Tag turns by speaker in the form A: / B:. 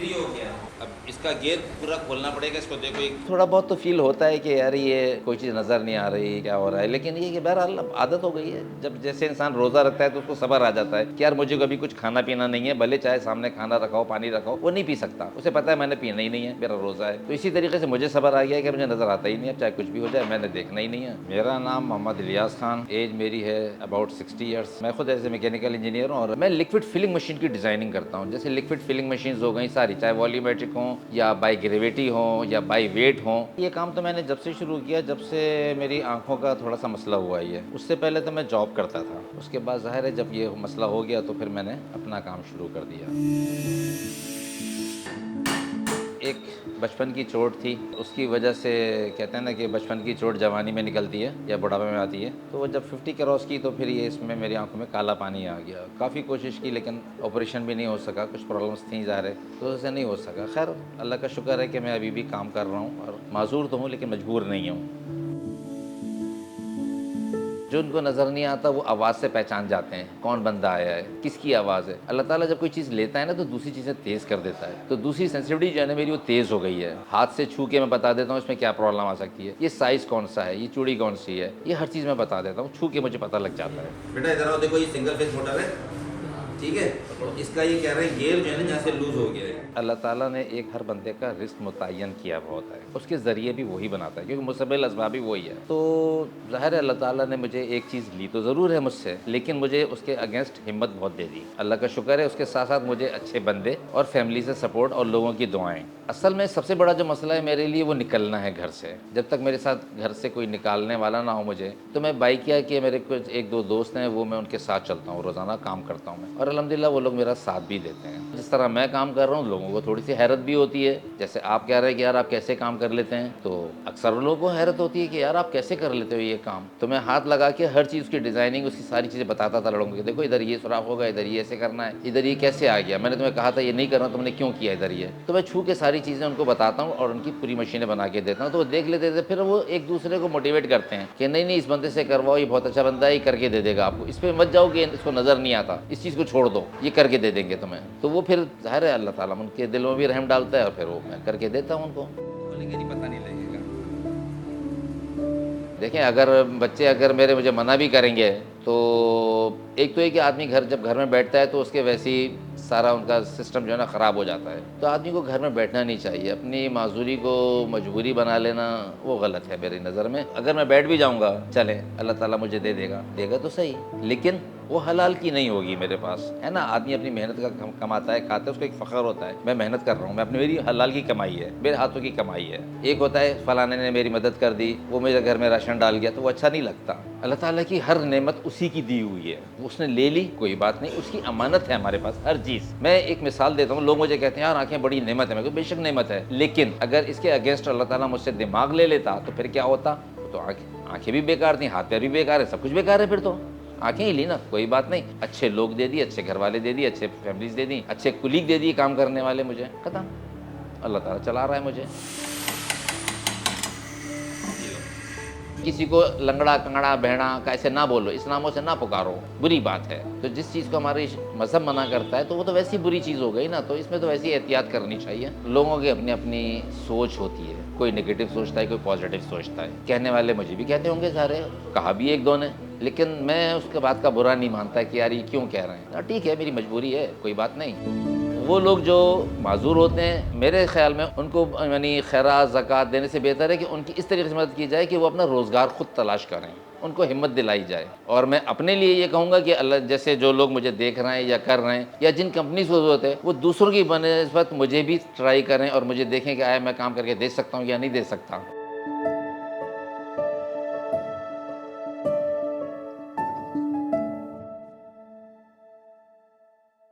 A: Free हो गया। अब इसका गेयर पूरा खोलना पड़ेगा, इसको देखो एक
B: थोड़ा बहुत तो फील होता है कि यार ये कोई चीज़ नज़र नहीं आ रही, क्या हो रहा है, लेकिन ये कि बहरहाल अब आदत हो गई है। जब जैसे इंसान रोज़ा रखता है तो उसको सब्र आ जाता है कि यार मुझे कभी कुछ खाना पीना नहीं है, भले चाहे सामने खाना रखाओ, पानी रखाओ, वो नहीं पी सकता, उसे पता है मैंने पीना ही नहीं है, मेरा रोज़ा है। तो इसी तरीके से मुझे सब्र आ गया कि मुझे नज़र आता ही नहीं है, चाहे कुछ भी हो जाए मैंने देखना ही नहीं है। मेरा नाम मोहम्मद इलियास खान, एज मेरी है अबाउट 60 ईयर्स। मैं खुद एज ए मैकेनिकल इंजीनियर हूँ और मैं लिक्विड फिलिंग मशीन की डिज़ाइनिंग करता हूँ। जैसे लिक्विड फिलिंग मशीन हो गई सारी, चाहे वॉल्यूमेट्रिक हों या बाई ग्रेविटी हों या बाई वेट हों। ये काम तो मैंने जब से शुरू किया, जब से मेरी आंखों का थोड़ा सा मसला हुआ ही है। उससे पहले तो मैं जॉब करता था, उसके बाद ज़ाहिर है जब ये मसला हो गया तो फिर मैंने अपना काम शुरू कर दिया। एक बचपन की चोट थी, उसकी वजह से कहते हैं ना कि बचपन की चोट जवानी में निकलती है या बुढ़ापे में आती है। तो वो जब 50 क्रॉस की तो फिर ये इसमें मेरी आंखों में काला पानी आ गया। काफ़ी कोशिश की लेकिन ऑपरेशन भी नहीं हो सका, कुछ प्रॉब्लम्स थी ज़ाहिर है, तो उससे नहीं हो सका। खैर अल्लाह का शुक्र है कि मैं अभी भी काम कर रहा हूँ और माजूर तो हूँ लेकिन मजबूर नहीं हूँ। जो उनको नज़र नहीं आता वो आवाज़ से पहचान जाते हैं कौन बंदा आया है, किसकी आवाज़ है। अल्लाह ताला जब कोई चीज़ लेता है ना तो दूसरी चीज़ें तेज़ कर देता है। तो दूसरी सेंसिटिविटी जो है ना मेरी वो तेज़ हो गई है। हाथ से छू के मैं बता देता हूँ इसमें क्या प्रॉब्लम आ सकती है, ये साइज़ कौन सा है, ये चूड़ी कौन सी है, ये हर चीज़ मैं बता देता हूँ, छू के मुझे पता लग जाता है।
A: बेटा इधर आओ, देखो ये सिंगल फेस मोटर है, ठीक है। और इसका ये कह रहे हैं गेयर जो है ना यहाँ से लूज हो गया है।
B: अल्लाह ताला ने एक हर बंदे का रिस्क मुतय्यन किया बहुत है, उसके ज़रिए भी वही बनाता है क्योंकि मुसब्बिल असबाब भी वही है। तो ज़ाहिर है अल्लाह ताला ने मुझे एक चीज़ ली तो ज़रूर है मुझसे, लेकिन मुझे उसके अगेंस्ट हिम्मत बहुत दे दी। अल्लाह का शुक्र है, उसके साथ साथ मुझे अच्छे बंदे और फैमिली से सपोर्ट और लोगों की दुआएं। असल में सबसे बड़ा जो मसला है मेरे लिए वो निकलना है घर से। जब तक मेरे साथ घर से कोई निकालने वाला ना हो मुझे, तो मैं बाइक किया कि मेरे कुछ एक दो दोस्त हैं, वो मैं उनके साथ चलता हूँ, रोज़ाना काम करता हूँ मैं, और अल्हम्दुलिल्लाह वो लोग मेरा साथ भी देते हैं। जिस तरह मैं काम कर रहा हूँ लोगों को थोड़ी सी हैरत भी होती है। जैसे आप कह रहे हैं कि यार आप कैसे काम कर लेते हैं, तो अक्सर लोगों को हैरत होती है कि यार आप कैसे कर लेते हो ये काम। तो मैं हाथ लगा के हर चीज़ की डिज़ाइनिंग, उसकी सारी चीज़ें बताता था लोगों को, देखो इधर ये सुराख होगा, इधर ये ऐसे करना है, इधर ये कैसे आ गया, मैंने तुम्हें कहा था ये नहीं करना, तुमने क्यों किया इधर ये। तो मैं छू के सारी चीज़ें उनको बताता हूँ और उनकी पूरी मशीनें बना के देता हूँ, तो वो देख लेते थे। फिर वो एक दूसरे को मोटिवेट करते हैं कि नहीं नहीं इस बंदे से करवाओ, ये बहुत अच्छा बंदा है, ये करके दे देगा आपको, इस पर मत जाओ कि इसको नज़र नहीं आता, इस चीज़ को छोड़ दो, ये करके दे देंगे तुम्हें। तो वो फिर ज़ाहिर है अल्लाह ताला उनके दिलों में भी रहम डालता है और फिर वो मैं करके देता हूँ उनको।
A: बोलेंगे नहीं पता नहीं लगेगा।
B: देखें अगर मेरे मुझे मना भी करेंगे तो एक तो है कि आदमी जब घर में बैठता है तो उसके वैसे ही सारा उनका सिस्टम जो है ना ख़राब हो जाता है। तो आदमी को घर में बैठना नहीं चाहिए, अपनी माजूरी को मजबूरी बना लेना वो गलत है मेरी नज़र में। अगर मैं बैठ भी जाऊँगा, चले अल्लाह ताला मुझे दे देगा तो सही, लेकिन वो हलाल की नहीं होगी मेरे पास, है ना। आदमी अपनी मेहनत का कमाता है, खाता है, उसको एक फ़ख्र होता है मैं मेहनत कर रहा हूँ, मैं अपनी, मेरी हलाल की कमाई है, मेरे हाथों की कमाई है। एक होता है फलाने ने मेरी मदद कर दी, वो मेरे घर में राशन डाल गया, तो वो अच्छा नहीं लगता। अल्लाह ताला की हर नेमत उसी की दी हुई है, उसने ले ली कोई बात नहीं, उसकी अमानत है हमारे पास हर चीज़। मैं एक मिसाल देता हूँ, लोग मुझे कहते हैं यार आंखें बड़ी नेमत है, मैं कहूँ बेशक नेमत है, लेकिन अगर इसके अगेंस्ट अल्लाह ताला मुझसे दिमाग ले लेता तो फिर क्या होता। तो आंखें भी बेकार थी, हाथ पैर भी बेकार है, सब कुछ बेकार है। फिर तो आंखें ही ली ना, कोई बात नहीं, अच्छे लोग दे दिए, अच्छे घर वाले दे दिए, अच्छे फैमिलीज दे दी, अच्छे कुलीग दे दिए काम करने वाले, मुझे खत्म। अल्लाह ताला चला रहा है मुझे। किसी को लंगड़ा कंगड़ा भेड़ा का ऐसे ना बोलो, इस नामों से ना पुकारो, बुरी बात है। तो जिस चीज़ को हमारे मज़हब मना करता है तो वो तो वैसी बुरी चीज़ हो गई ना, तो इसमें तो वैसी एहतियात करनी चाहिए। लोगों की अपनी अपनी सोच होती है, कोई नेगेटिव सोचता है, कोई पॉजिटिव सोचता है। कहने वाले मुझे भी कहते होंगे सारे, कहा भी एक दो ने, लेकिन मैं उसके बात का बुरा नहीं मानता कि यार ये क्यों कह रहे हैं। ठीक है, मेरी मजबूरी है, कोई बात नहीं। वो लोग जो माजूर होते हैं, मेरे ख्याल में उनको यानी खैरात ज़कात देने से बेहतर है कि उनकी इस तरीके से मदद की जाए कि वो अपना रोज़गार ख़ुद तलाश करें, उनको हिम्मत दिलाई जाए। और मैं अपने लिए ये कहूँगा कि अल्लाह जैसे जो लोग मुझे देख रहे हैं या कर रहे हैं या जिन कंपनीज़ को ज़रूरत है, वो दूसरों की बनस्बत मुझे भी ट्राई करें और मुझे देखें कि आया मैं काम करके दे सकता हूँ या नहीं दे सकता।